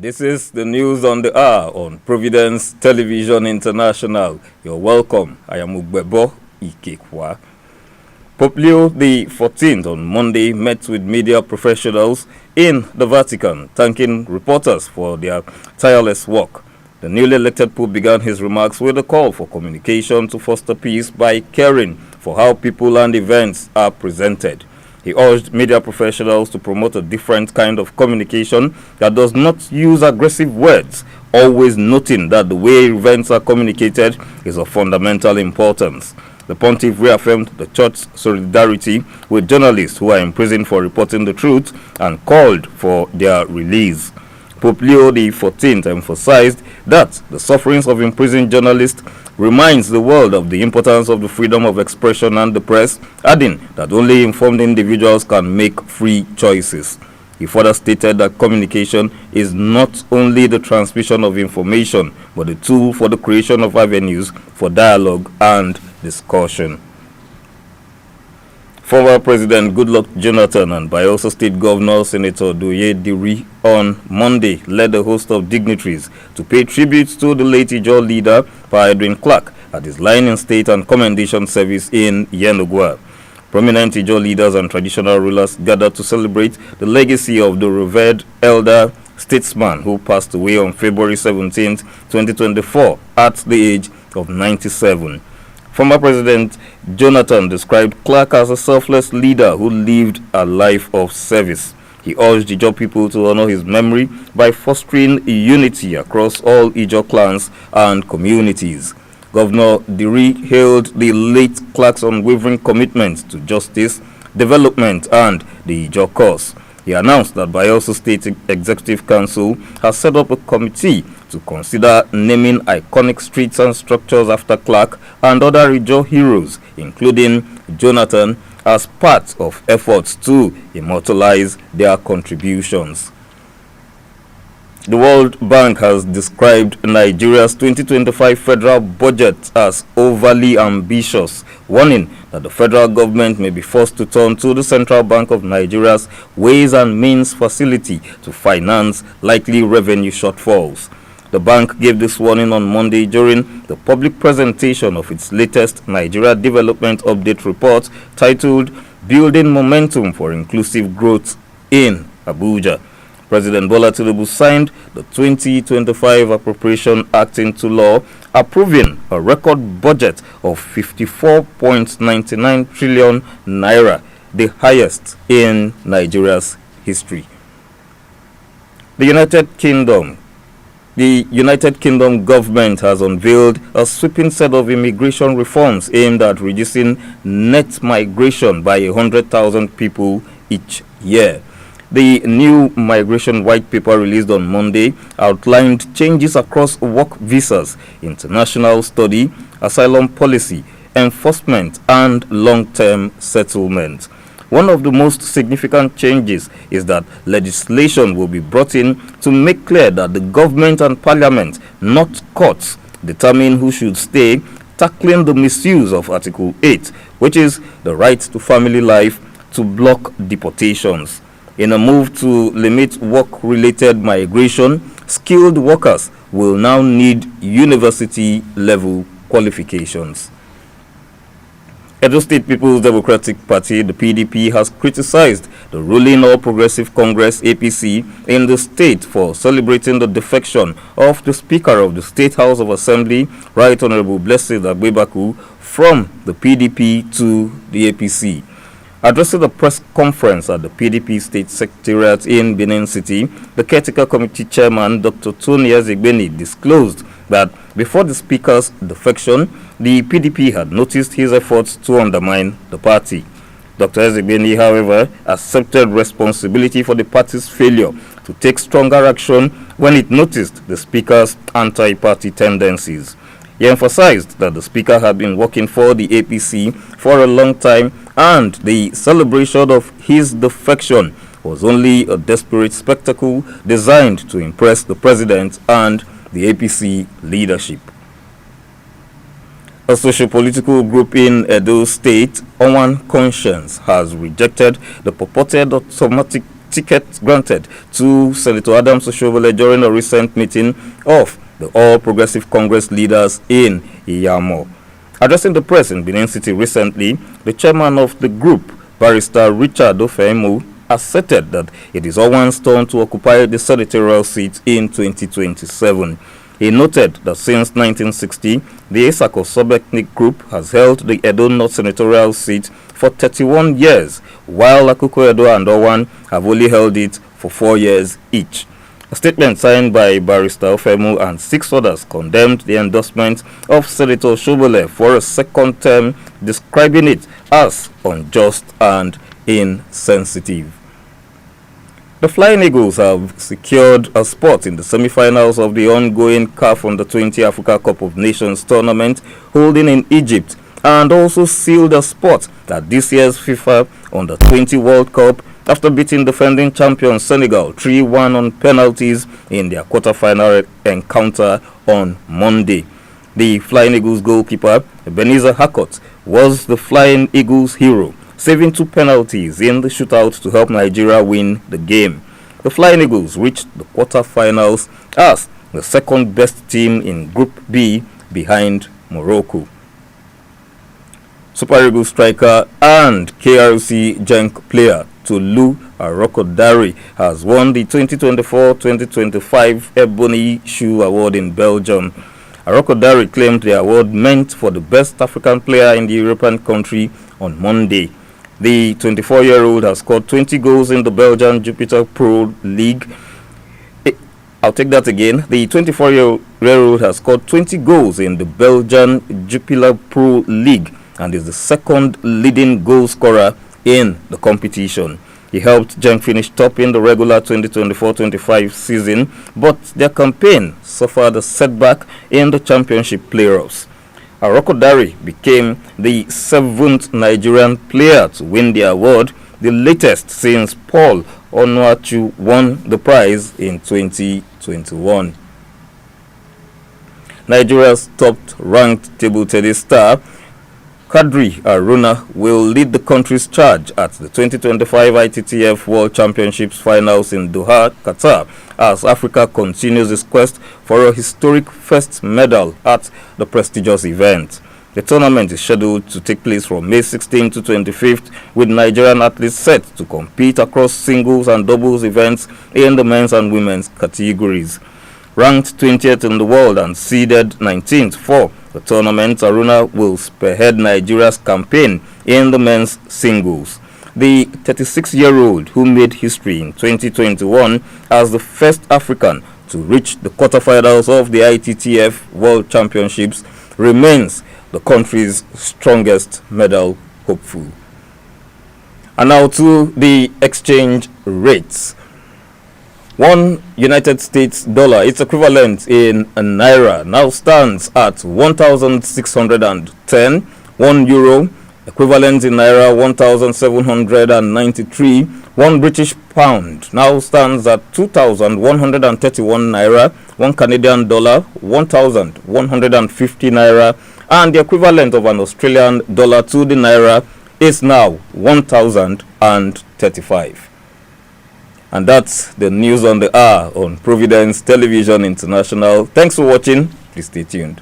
This is the news on the hour on Providence Television International. You're welcome. I am Ugbebo Ikekwa. Pope Leo the 14th on Monday met with media professionals in the Vatican, thanking reporters for their tireless work. The newly elected Pope began his remarks with a call for communication to foster peace by caring for how people and events are presented. He urged media professionals to promote a different kind of communication that does not use aggressive words, always noting that the way events are communicated is of fundamental importance. The pontiff reaffirmed the church's solidarity with journalists who are in prison for reporting the truth and called for their release. Pope Leo XIV emphasized that the sufferings of imprisoned journalists reminds the world of the importance of the freedom of expression and the press, adding that only informed individuals can make free choices. He further stated that communication is not only the transmission of information, but a tool for the creation of avenues for dialogue and discussion. Former President Goodluck Jonathan and Bayelsa State Governor Senator Doye Diri on Monday led a host of dignitaries to pay tribute to the late Ijaw leader Pa Edwin Clark at his line-in state and commendation service in Yenagoa. Prominent Ijaw leaders and traditional rulers gathered to celebrate the legacy of the revered elder statesman who passed away on February 17, 2024 at the age of 97. Former President Jonathan described Clark as a selfless leader who lived a life of service. He urged Ijaw people to honor his memory by fostering unity across all Ijaw clans and communities. Governor Diri hailed the late Clark's unwavering commitment to justice, development, and the Ijaw cause. He announced that Bayelsa State Executive Council has set up a committee to consider naming iconic streets and structures after Clark and other Ijaw heroes, including Jonathan, as part of efforts to immortalize their contributions. The World Bank has described Nigeria's 2025 federal budget as overly ambitious, warning that the federal government may be forced to turn to the Central Bank of Nigeria's Ways and Means facility to finance likely revenue shortfalls. The bank gave this warning on Monday during the public presentation of its latest Nigeria Development Update report titled Building Momentum for Inclusive Growth in Abuja. President Bola Tinubu signed the 2025 Appropriation Act into law, approving a record budget of 54.99 trillion naira, the highest in Nigeria's history. The United Kingdom government has unveiled a sweeping set of immigration reforms aimed at reducing net migration by 100,000 people each year. The new migration white paper released on Monday outlined changes across work visas, international study, asylum policy, enforcement, and long-term settlement. One of the most significant changes is that legislation will be brought in to make clear that the government and parliament, not courts, determine who should stay, tackling the misuse of Article 8, which is the right to family life, to block deportations. In a move to limit work-related migration, skilled workers will now need university-level qualifications. Edo State People's Democratic Party, the PDP, has criticized the ruling All Progressive Congress, APC, in the state for celebrating the defection of the Speaker of the State House of Assembly, Right Honorable Blessed Agbebaku, from the PDP to the APC. Addressing the press conference at the PDP State Secretariat in Benin City, the Caretaker Committee Chairman, Dr. Tony Ezegbeni, disclosed that before the Speaker's defection, the PDP had noticed his efforts to undermine the party. Dr. Ezegbeni, however, accepted responsibility for the party's failure to take stronger action when it noticed the Speaker's anti-party tendencies. He emphasized that the Speaker had been working for the APC for a long time and the celebration of his defection was only a desperate spectacle designed to impress the President and the APC leadership. A socio-political group in Edo State, Owan Conscience, has rejected the purported automatic ticket granted to Senator Adams Oshiomhole during a recent meeting of the All Progressive Congress leaders in Iyamo. Addressing the press in Benin City recently, the chairman of the group, Barrister Richard Ofeemu, asserted that it is Owan's turn to occupy the senatorial seat in 2027. He noted that since 1960, the Isako Sobeknik Group has held the Edo North senatorial seat for 31 years, while Akuko Edo and Owan have only held it for 4 years each. A statement signed by Barrister Ofeemu and 6 others condemned the endorsement of Senator Oshiomhole for a second term, describing it as unjust and insensitive. The Flying Eagles have secured a spot in the semi-finals of the ongoing CAF Under-20 Africa Cup of Nations tournament holding in Egypt, and also sealed a spot at this year's FIFA Under-20 World Cup after beating defending champion Senegal 3-1 on penalties in their quarter-final encounter on Monday. The Flying Eagles goalkeeper, Ebenezer Hakot, was the Flying Eagles hero, saving 2 penalties in the shootout to help Nigeria win the game. The Flying Eagles reached the quarter-finals as the second-best team in Group B behind Morocco. Super Eagles striker and KRC Genk player Tolu Arokodare has won the 2024-2025 Ebony Shoe Award in Belgium. Arokodare claimed the award meant for the best African player in the European country on Monday. The 24-year-old has scored 20 goals in the Belgian Jupiter Pro League. I'll take that again. The 24-year-old has scored 20 goals in the Belgian Jupiler Pro League and is the second leading goal scorer in the competition. He helped Genk finish top in the regular 2024-25 season, but their campaign suffered a setback in the championship playoffs. Arokodare became the 7th Nigerian player to win the award, the latest since Paul Onuachu won the prize in 2021. Nigeria's top-ranked table tennis star Kadri Aruna will lead the country's charge at the 2025 ITTF World Championships finals in Doha, Qatar, as Africa continues its quest for a historic first medal at the prestigious event. The tournament is scheduled to take place from May 16 to 25th, with Nigerian athletes set to compete across singles and doubles events in the men's and women's categories. Ranked 20th in the world and seeded 19th for the tournament, Aruna will spearhead Nigeria's campaign in the men's singles. The 36-year-old, who made history in 2021 as the first African to reach the quarterfinals of the ITTF World Championships, remains the country's strongest medal hopeful. And now to the exchange rates. One United States dollar, its equivalent in a naira, now stands at 1,610. 1 euro, equivalent in naira, 1,793. 1 British pound now stands at 2,131 naira. 1 Canadian dollar, 1,150 naira. And the equivalent of an Australian dollar to the naira is now 1,035. And that's the news on the hour on Providence Television International. Thanks for watching. Please stay tuned.